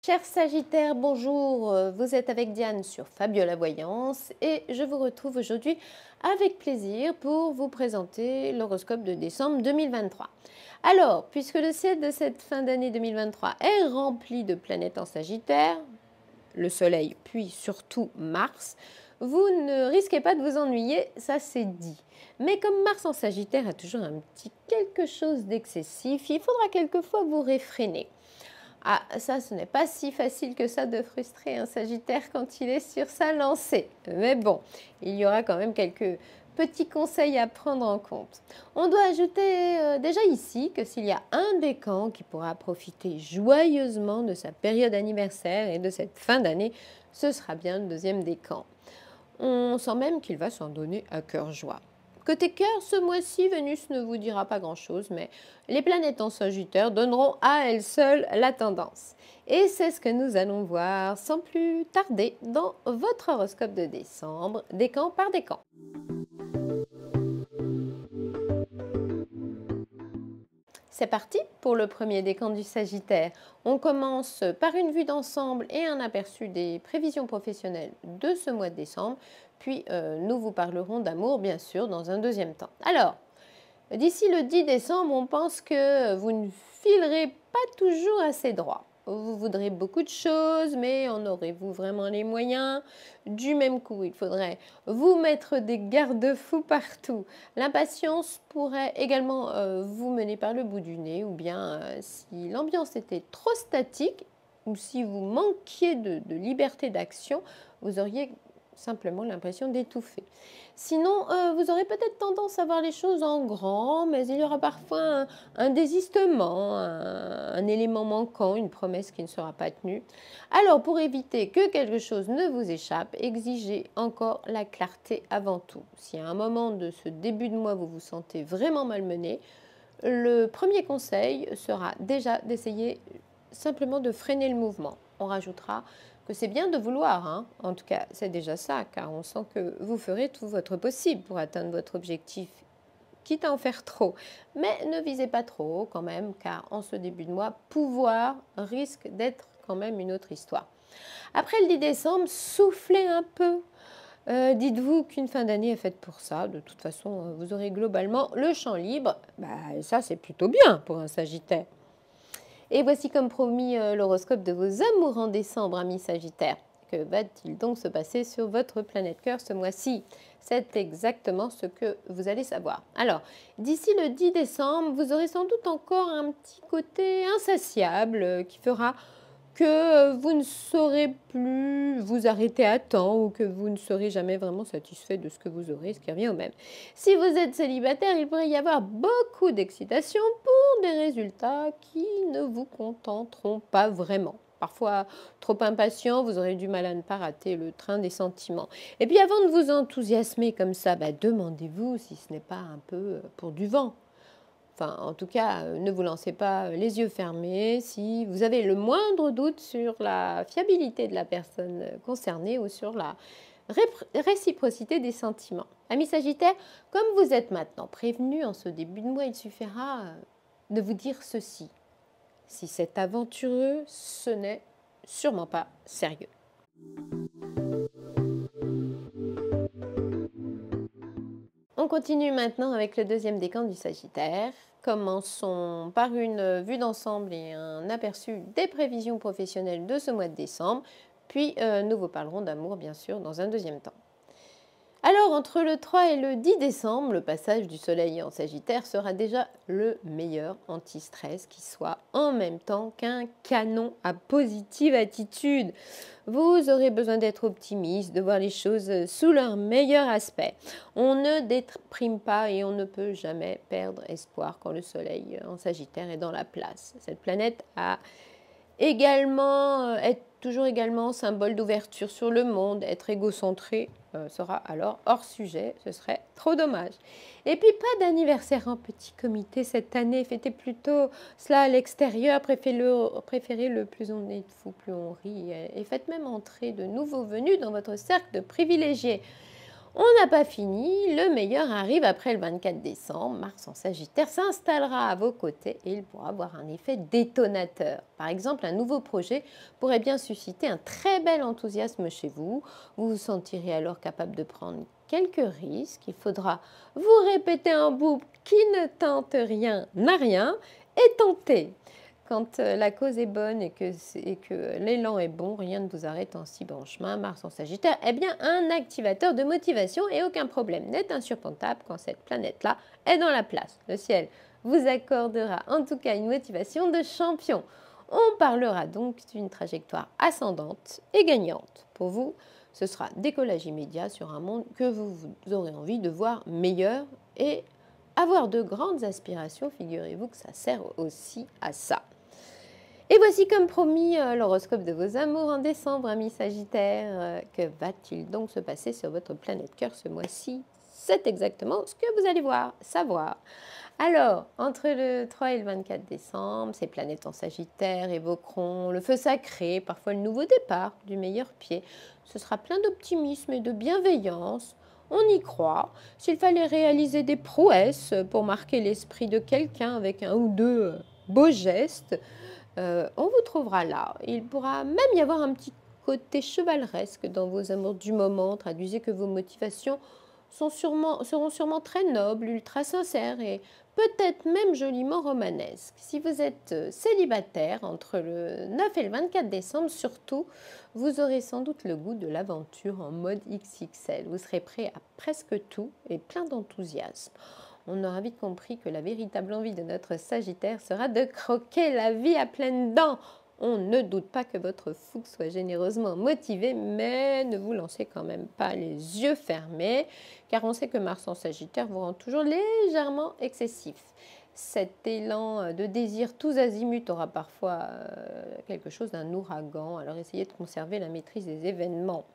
Chers Sagittaires, bonjour, vous êtes avec Diane sur Fabiola Voyance et je vous retrouve aujourd'hui avec plaisir pour vous présenter l'horoscope de décembre 2023. Alors, puisque le ciel de cette fin d'année 2023 est rempli de planètes en Sagittaire, le Soleil puis surtout Mars, vous ne risquez pas de vous ennuyer, ça c'est dit. Mais comme Mars en Sagittaire a toujours un petit quelque chose d'excessif, il faudra quelquefois vous réfréner. Ah, ça, ce n'est pas si facile que ça de frustrer un Sagittaire quand il est sur sa lancée. Mais bon, il y aura quand même quelques petits conseils à prendre en compte. On doit ajouter déjà ici que s'il y a un décan qui pourra profiter joyeusement de sa période anniversaire et de cette fin d'année, ce sera bien le deuxième décan. On sent même qu'il va s'en donner à cœur joie. Côté cœur, ce mois-ci, Vénus ne vous dira pas grand-chose, mais les planètes en Sagittaire donneront à elles seules la tendance. Et c'est ce que nous allons voir sans plus tarder dans votre horoscope de décembre, décan par décan. C'est parti pour le premier décan du Sagittaire. On commence par une vue d'ensemble et un aperçu des prévisions professionnelles de ce mois de décembre. Puis nous vous parlerons d'amour, bien sûr, dans un deuxième temps. Alors, d'ici le 10 décembre, on pense que vous ne filerez pas toujours assez droit. Vous voudrez beaucoup de choses, mais en aurez-vous vraiment les moyens? Du même coup, il faudrait vous mettre des garde-fous partout. L'impatience pourrait également vous mener par le bout du nez, ou bien si l'ambiance était trop statique, ou si vous manquiez de liberté d'action, vous auriez simplement l'impression d'étouffer. Sinon, vous aurez peut-être tendance à voir les choses en grand, mais il y aura parfois un désistement, un élément manquant, une promesse qui ne sera pas tenue. Alors, pour éviter que quelque chose ne vous échappe, exigez encore la clarté avant tout. Si à un moment de ce début de mois, vous vous sentez vraiment malmené, le premier conseil sera déjà d'essayer simplement de freiner le mouvement. On rajoutera que c'est bien de vouloir, hein. En tout cas, c'est déjà ça, car on sent que vous ferez tout votre possible pour atteindre votre objectif, quitte à en faire trop. Mais ne visez pas trop quand même, car en ce début de mois, pouvoir risque d'être quand même une autre histoire. Après le 10 décembre, soufflez un peu. Dites-vous qu'une fin d'année est faite pour ça. De toute façon, vous aurez globalement le champ libre. Et ça, c'est plutôt bien pour un Sagittaire. Et voici comme promis l'horoscope de vos amours en décembre, amis Sagittaires. Que va-t-il donc se passer sur votre planète cœur ce mois-ci? C'est exactement ce que vous allez savoir. Alors, d'ici le 10 décembre, vous aurez sans doute encore un petit côté insatiable qui fera que vous ne saurez plus vous arrêter à temps ou que vous ne serez jamais vraiment satisfait de ce que vous aurez, ce qui revient au même. Si vous êtes célibataire, il pourrait y avoir beaucoup d'excitation pour des résultats qui ne vous contenteront pas vraiment. Parfois trop impatient, vous aurez du mal à ne pas rater le train des sentiments. Et puis avant de vous enthousiasmer comme ça, demandez-vous si ce n'est pas un peu pour du vent. Enfin, en tout cas, ne vous lancez pas les yeux fermés si vous avez le moindre doute sur la fiabilité de la personne concernée ou sur la réciprocité des sentiments. Amis Sagittaires, comme vous êtes maintenant prévenu en ce début de mois, il suffira de vous dire ceci. Si c'est aventureux, ce n'est sûrement pas sérieux. On continue maintenant avec le deuxième décan du Sagittaire. Commençons par une vue d'ensemble et un aperçu des prévisions professionnelles de ce mois de décembre. Puis nous vous parlerons d'amour, bien sûr, dans un deuxième temps. Alors, entre le 3 et le 10 décembre, le passage du soleil en Sagittaire sera déjà le meilleur anti-stress qui soit en même temps qu'un canon à positive attitude. Vous aurez besoin d'être optimiste, de voir les choses sous leur meilleur aspect. On ne déprime pas et on ne peut jamais perdre espoir quand le soleil en Sagittaire est dans la place. Cette planète est toujours également symbole d'ouverture sur le monde. Être égocentré sera alors hors sujet, ce serait trop dommage. Et puis pas d'anniversaire en petit comité cette année, fêtez plutôt cela à l'extérieur, préférez le plus on est de fou, plus on rit, et faites même entrer de nouveaux venus dans votre cercle de privilégiés. On n'a pas fini, le meilleur arrive après le 24 décembre. Mars en Sagittaire s'installera à vos côtés et il pourra avoir un effet détonateur. Par exemple, un nouveau projet pourrait bien susciter un très bel enthousiasme chez vous. Vous vous sentirez alors capable de prendre quelques risques. Il faudra vous répéter en boucle qui ne tente rien n'a rien et tenter. Quand la cause est bonne et que l'élan est bon, rien ne vous arrête en si bon chemin. Mars en Sagittaire est bien un activateur de motivation et aucun problème n'est insurmontable quand cette planète-là est dans la place. Le ciel vous accordera en tout cas une motivation de champion. On parlera donc d'une trajectoire ascendante et gagnante. Pour vous, ce sera décollage immédiat sur un monde que vous aurez envie de voir meilleur et avoir de grandes aspirations. Figurez-vous que ça sert aussi à ça. Et voici comme promis l'horoscope de vos amours en décembre, amis Sagittaires. Que va-t-il donc se passer sur votre planète cœur ce mois-ci? C'est exactement ce que vous allez savoir. Alors, entre le 3 et le 24 décembre, ces planètes en Sagittaire évoqueront le feu sacré, parfois le nouveau départ du meilleur pied. Ce sera plein d'optimisme et de bienveillance. On y croit. S'il fallait réaliser des prouesses pour marquer l'esprit de quelqu'un avec un ou deux beaux gestes, on vous trouvera là. Il pourra même y avoir un petit côté chevaleresque dans vos amours du moment. Traduisez que vos motivations seront sûrement très nobles, ultra sincères et peut-être même joliment romanesques. Si vous êtes célibataire entre le 9 et le 24 décembre, surtout, vous aurez sans doute le goût de l'aventure en mode XXL. Vous serez prêt à presque tout et plein d'enthousiasme. On aura vite compris que la véritable envie de notre Sagittaire sera de croquer la vie à pleines dents. On ne doute pas que votre fougue soit généreusement motivée, mais ne vous lancez quand même pas les yeux fermés, car on sait que Mars en Sagittaire vous rend toujours légèrement excessif. Cet élan de désir tous azimuts aura parfois quelque chose d'un ouragan, alors essayez de conserver la maîtrise des événements.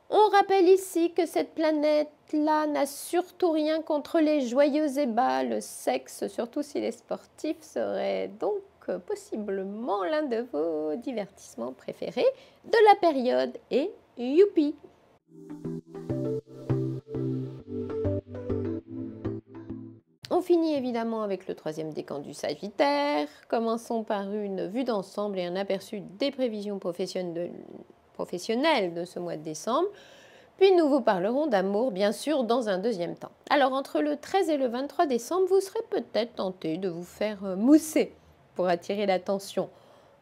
On rappelle ici que cette planète-là n'a surtout rien contre les joyeux ébats, le sexe, surtout si les sportifs seraient donc possiblement l'un de vos divertissements préférés de la période. Et youpi! On finit évidemment avec le troisième décan du Sagittaire. Commençons par une vue d'ensemble et un aperçu des prévisions professionnelles de ce mois de décembre. Puis nous vous parlerons d'amour, bien sûr, dans un deuxième temps. Alors, entre le 13 et le 23 décembre, vous serez peut-être tenté de vous faire mousser pour attirer l'attention,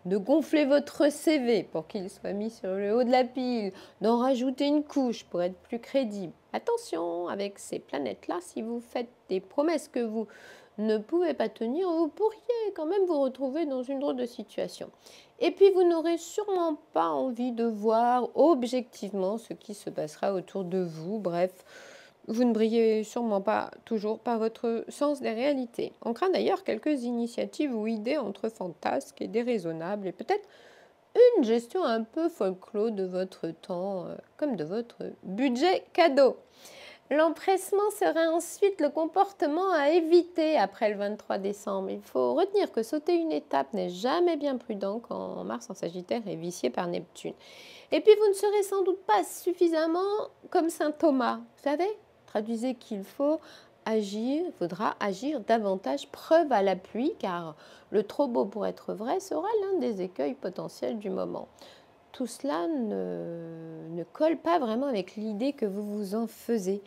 de gonfler votre CV pour qu'il soit mis sur le haut de la pile, d'en rajouter une couche pour être plus crédible. Attention, avec ces planètes-là, si vous faites des promesses que vous ne pouvez pas tenir, vous pourriez quand même vous retrouver dans une drôle de situation. Et puis, vous n'aurez sûrement pas envie de voir objectivement ce qui se passera autour de vous. Bref, vous ne brillez sûrement pas toujours par votre sens des réalités. On craint d'ailleurs quelques initiatives ou idées entre fantasques et déraisonnables et peut-être une gestion un peu folklore de votre temps, comme de votre budget cadeau. L'empressement sera ensuite le comportement à éviter après le 23 décembre. Il faut retenir que sauter une étape n'est jamais bien prudent quand Mars en Sagittaire est vicié par Neptune. Et puis vous ne serez sans doute pas suffisamment comme saint Thomas. Vous savez, traduisez qu'il faudra agir davantage, preuve à l'appui, car le trop beau pour être vrai sera l'un des écueils potentiels du moment. Tout cela ne colle pas vraiment avec l'idée que vous vous en faisiez.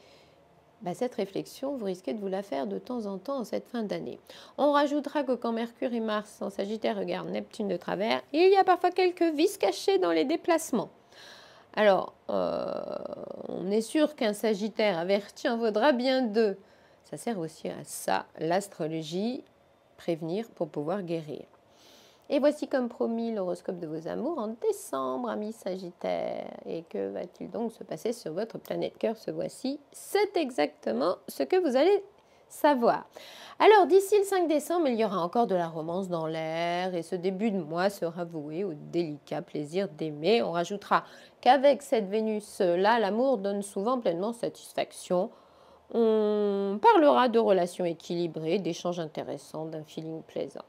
Cette réflexion, vous risquez de vous la faire de temps en temps en cette fin d'année. On rajoutera que quand Mercure et Mars en Sagittaire regardent Neptune de travers, il y a parfois quelques vices cachés dans les déplacements. Alors, on est sûr qu'un Sagittaire averti en vaudra bien deux. Ça sert aussi à ça, l'astrologie, prévenir pour pouvoir guérir. Et voici comme promis l'horoscope de vos amours en décembre, amis Sagittaires. Et que va-t-il donc se passer sur votre planète cœur ce mois-ci? C'est exactement ce que vous allez savoir. Alors, d'ici le 5 décembre, il y aura encore de la romance dans l'air et ce début de mois sera voué au délicat plaisir d'aimer. On rajoutera qu'avec cette Vénus-là, l'amour donne souvent pleinement satisfaction. On parlera de relations équilibrées, d'échanges intéressants, d'un feeling plaisant.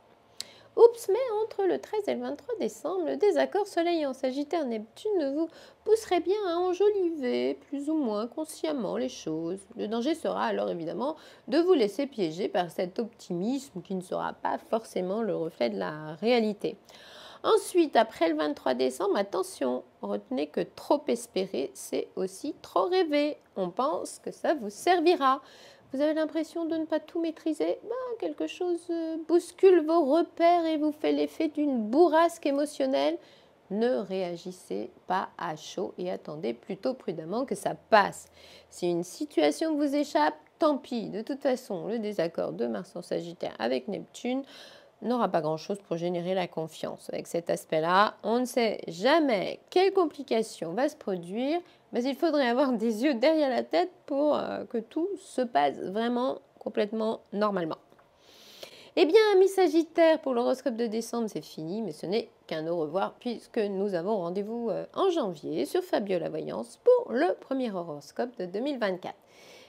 Oups, mais entre le 13 et le 23 décembre, le désaccord Soleil en Sagittaire-Neptune vous pousserait bien à enjoliver plus ou moins consciemment les choses. Le danger sera alors évidemment de vous laisser piéger par cet optimisme qui ne sera pas forcément le reflet de la réalité. Ensuite, après le 23 décembre, attention, retenez que trop espérer, c'est aussi trop rêver. On pense que ça vous servira. Vous avez l'impression de ne pas tout maîtriser? Quelque chose bouscule vos repères et vous fait l'effet d'une bourrasque émotionnelle. Ne réagissez pas à chaud et attendez plutôt prudemment que ça passe. Si une situation vous échappe, tant pis. De toute façon, le désaccord de Mars en Sagittaire avec Neptune n'aura pas grand-chose pour générer la confiance. Avec cet aspect-là, on ne sait jamais quelle complication va se produire, mais il faudrait avoir des yeux derrière la tête pour que tout se passe vraiment complètement normalement. Eh bien, amis Sagittaire, pour l'horoscope de décembre, c'est fini, mais ce n'est qu'un au revoir puisque nous avons rendez-vous en janvier sur Fabiola Voyance pour le premier horoscope de 2024.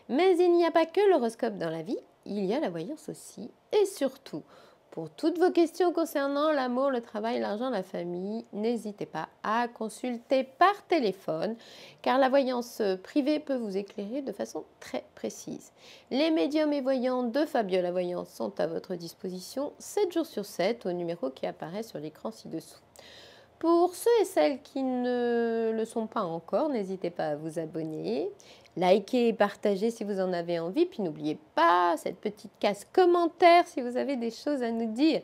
Mais il n'y a pas que l'horoscope dans la vie, il y a la voyance aussi et surtout. Pour toutes vos questions concernant l'amour, le travail, l'argent, la famille, n'hésitez pas à consulter par téléphone car la voyance privée peut vous éclairer de façon très précise. Les médiums et voyants de Fabiola Voyance sont à votre disposition 7 jours sur 7 au numéro qui apparaît sur l'écran ci-dessous. Pour ceux et celles qui ne le sont pas encore, n'hésitez pas à vous abonner, liker et partager si vous en avez envie. Puis n'oubliez pas cette petite case commentaire si vous avez des choses à nous dire.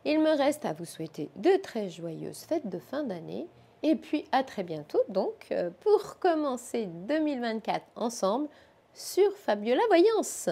Il me reste à vous souhaiter de très joyeuses fêtes de fin d'année. Et puis à très bientôt donc pour commencer 2024 ensemble sur Fabiola Voyance.